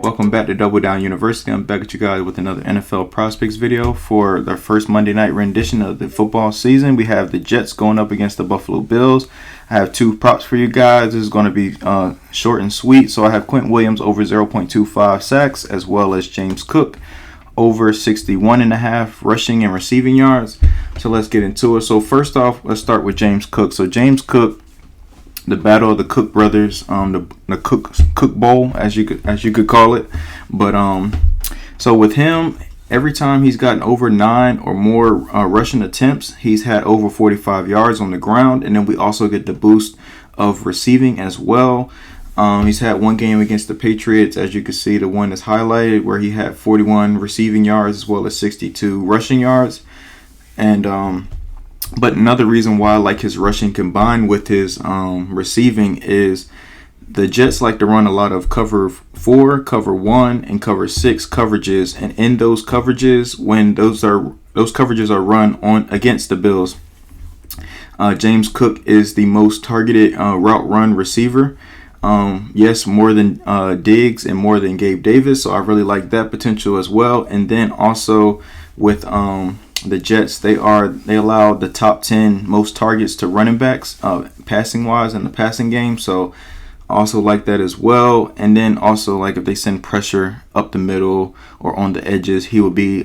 Welcome back to Double Down University. I'm back with you guys with another NFL PrizePicks video for the first Monday night rendition of the football season. We have the Jets going up against the Buffalo Bills. I have two props for you guys. This is going to be short and sweet. So I have Quentin Williams over 0.25 sacks, as well as James Cook over 61.5 rushing and receiving yards. So let's get into it. So first off, let's start with James Cook. So James Cook, the battle of the Cook brothers, the Cook Bowl, as you could call it. But so with him, every time he's gotten over 9 or more rushing attempts, he's had over 45 yards on the ground, and then we also get the boost of receiving as well. He's had one game against the Patriots, as you can see, the one that's highlighted, where he had 41 receiving yards as well as 62 rushing yards. And but another reason why I like his rushing combined with his receiving is the Jets like to run a lot of cover 4, cover 1, and cover 6 coverages. And in those coverages, when those coverages are run on against the Bills, James Cook is the most targeted route run receiver. Yes, more than Diggs and more than Gabe Davis. So I really like that potential as well. And then also with the Jets, they allow the top 10 most targets to running backs, passing wise in the passing game. So I also like that as well. And then also, like, if they send pressure up the middle or on the edges, he would be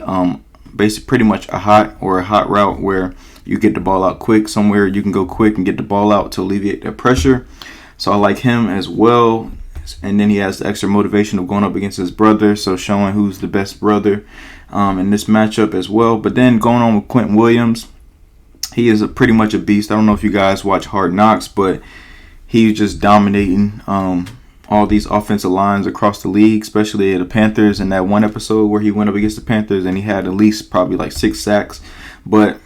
basically pretty much a hot route where you get the ball out quick. Somewhere you can go quick and get the ball out to alleviate that pressure. So I like him as well. And then he has the extra motivation of going up against his brother, so showing who's the best brother in this matchup as well. But then going on with Quentin Williams, he is pretty much a beast. I don't know if you guys watch Hard Knocks, but he's just dominating all these offensive lines across the league, especially the Panthers in that one episode where he went up against the Panthers and he had at least probably like 6 sacks. But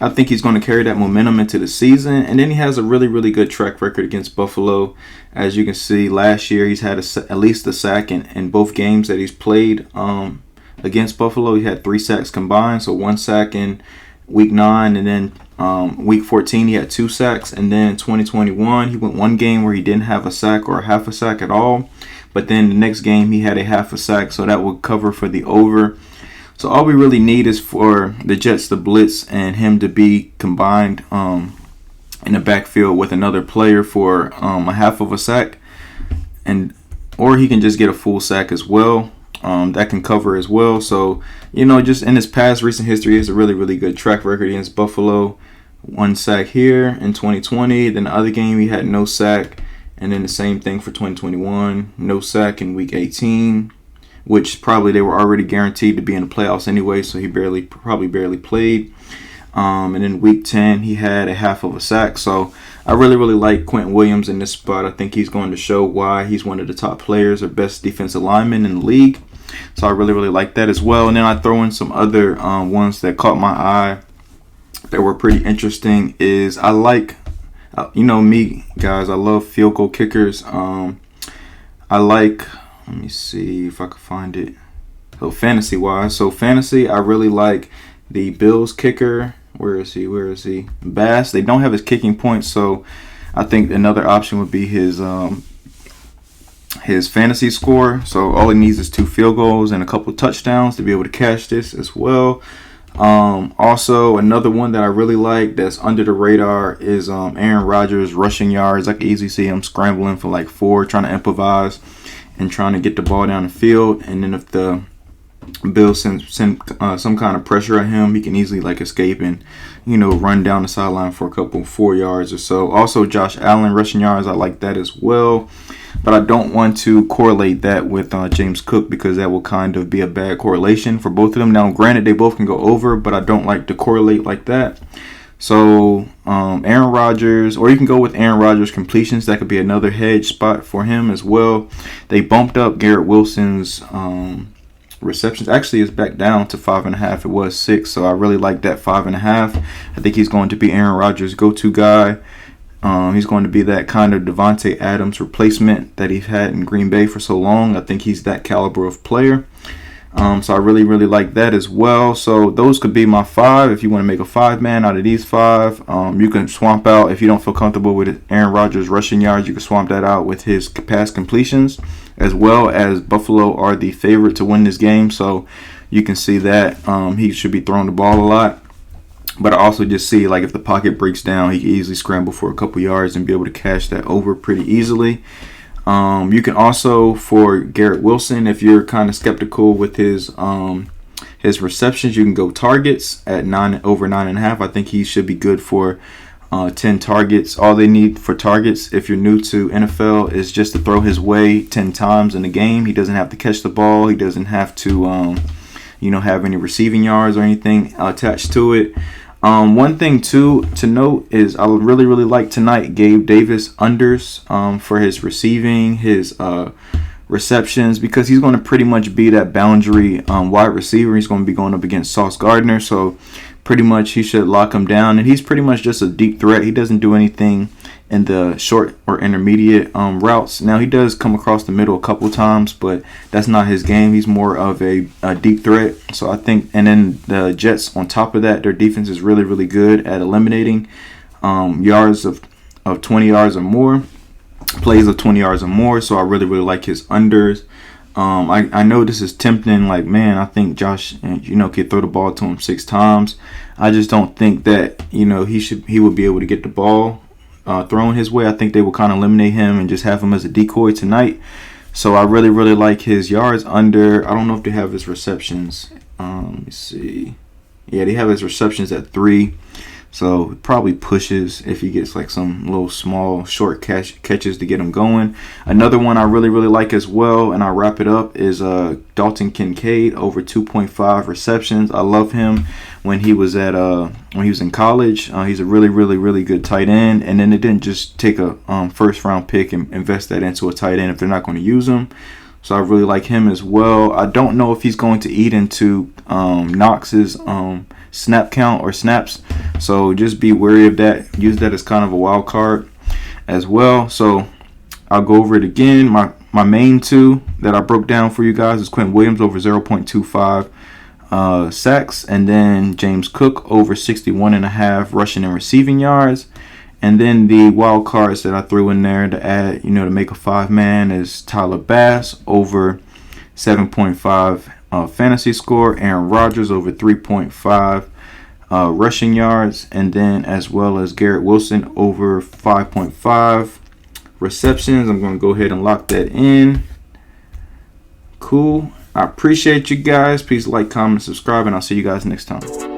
I think he's going to carry that momentum into the season. And then he has a really, really good track record against Buffalo. As you can see, last year he's had at least a sack in both games that he's played against Buffalo. He had 3 sacks combined, so 1 sack in Week 9, and then Week 14 he had 2 sacks. And then 2021 he went one game where he didn't have a sack or a half a sack at all. But then the next game he had a half a sack, so that would cover for the over. So all we really need is for the Jets to blitz and him to be combined in the backfield with another player for a half of a sack, or he can just get a full sack as well. That can cover as well. So, just in his past recent history, he has a really, really good track record against Buffalo. 1 sack here in 2020. Then the other game he had no sack, and then the same thing for 2021, no sack in Week 18. Which probably they were already guaranteed to be in the playoffs anyway, so he probably barely played. And then Week 10, he had a half of a sack. So I really, really like Quentin Williams in this spot. I think he's going to show why he's one of the top players or best defensive linemen in the league. So I really, really like that as well. And then I throw in some other ones that caught my eye that were pretty interesting. Is I like, me, guys, I love field goal kickers. Let me see if I can find it. So fantasy-wise. So fantasy, I really like the Bills kicker. Where is he? Bass. They don't have his kicking points, so I think another option would be his fantasy score. So all he needs is 2 field goals and a couple touchdowns to be able to cash this as well. Also, another one that I really like that's under the radar is Aaron Rodgers rushing yards. I can easily see him scrambling for like 4, trying to improvise and trying to get the ball down the field. And then if the Bills send some kind of pressure at him, he can easily escape and run down the sideline for a couple 4 yards or so. Also, Josh Allen rushing yards, I like that as well. But I don't want to correlate that with James Cook, because that will kind of be a bad correlation for both of them. Now, granted, they both can go over, but I don't like to correlate like that. So Aaron Rodgers, or you can go with Aaron Rodgers completions. That could be another hedge spot for him as well. They bumped up Garrett Wilson's receptions. Actually, it's back down to 5.5. It was 6, so I really like that 5.5. I think he's going to be Aaron Rodgers' go-to guy. He's going to be that kind of Devontae Adams replacement that he's had in Green Bay for so long. I think he's that caliber of player. So I really like that as well. So those could be my 5. If you want to make a 5-man out of these 5, you can swamp out, if you don't feel comfortable with Aaron Rodgers rushing yards, you can swamp that out with his pass completions, as well as Buffalo are the favorite to win this game. So you can see that he should be throwing the ball a lot. But I also just see, like, if the pocket breaks down, he can easily scramble for a couple yards and be able to cash that over pretty easily. You can also, for Garrett Wilson, if you're kind of skeptical with his receptions, you can go targets at over 9.5. I think he should be good for 10 targets. All they need for targets, if you're new to NFL, is just to throw his way 10 times in the game. He doesn't have to catch the ball. He doesn't have to, have any receiving yards or anything attached to it. One thing too to note is I really like tonight Gabe Davis unders for his receiving, his receptions, because he's going to pretty much be that boundary wide receiver. He's going to be going up against Sauce Gardner, so pretty much he should lock him down, and he's pretty much just a deep threat. He doesn't do anything in the short or intermediate routes. Now, he does come across the middle a couple times, but that's not his game. He's more of a deep threat. So I think, and then the Jets, on top of that, their defense is really good at eliminating yards of 20 yards or more, plays of 20 yards or more. So I really like his unders. I know this is tempting, like, man, I think Josh, could throw the ball to him 6 times. I just don't think that, he would be able to get the ball thrown his way. I think they will kind of eliminate him and just have him as a decoy tonight. So I really like his yards under. I don't know if they have his receptions. Let me see. Yeah, they have his receptions at 3. So it probably pushes if he gets like some little small short catches to get him going. Another one I really like as well, and I'll wrap it up, is Dalton Kincaid over 2.5 receptions. I love him when he was in college. He's a really good tight end, and then they didn't just take a first round pick and invest that into a tight end if they're not going to use him. So I really like him as well. I don't know if he's going to eat into Knox's snap count or snaps, so just be wary of that. Use that as kind of a wild card as well. So I'll go over it again. My main 2 that I broke down for you guys is Quentin Williams over 0.25 sacks, and then James Cook over 61.5 rushing and receiving yards. And then the wild cards that I threw in there to add, to make a 5-man, is Tyler Bass over 7.5 fantasy score, Aaron Rodgers over 3.5 rushing yards, and then as well as Garrett Wilson over 5.5 receptions. I'm going to go ahead and lock that in. Cool. I appreciate you guys. Please like, comment, subscribe, and I'll see you guys next time.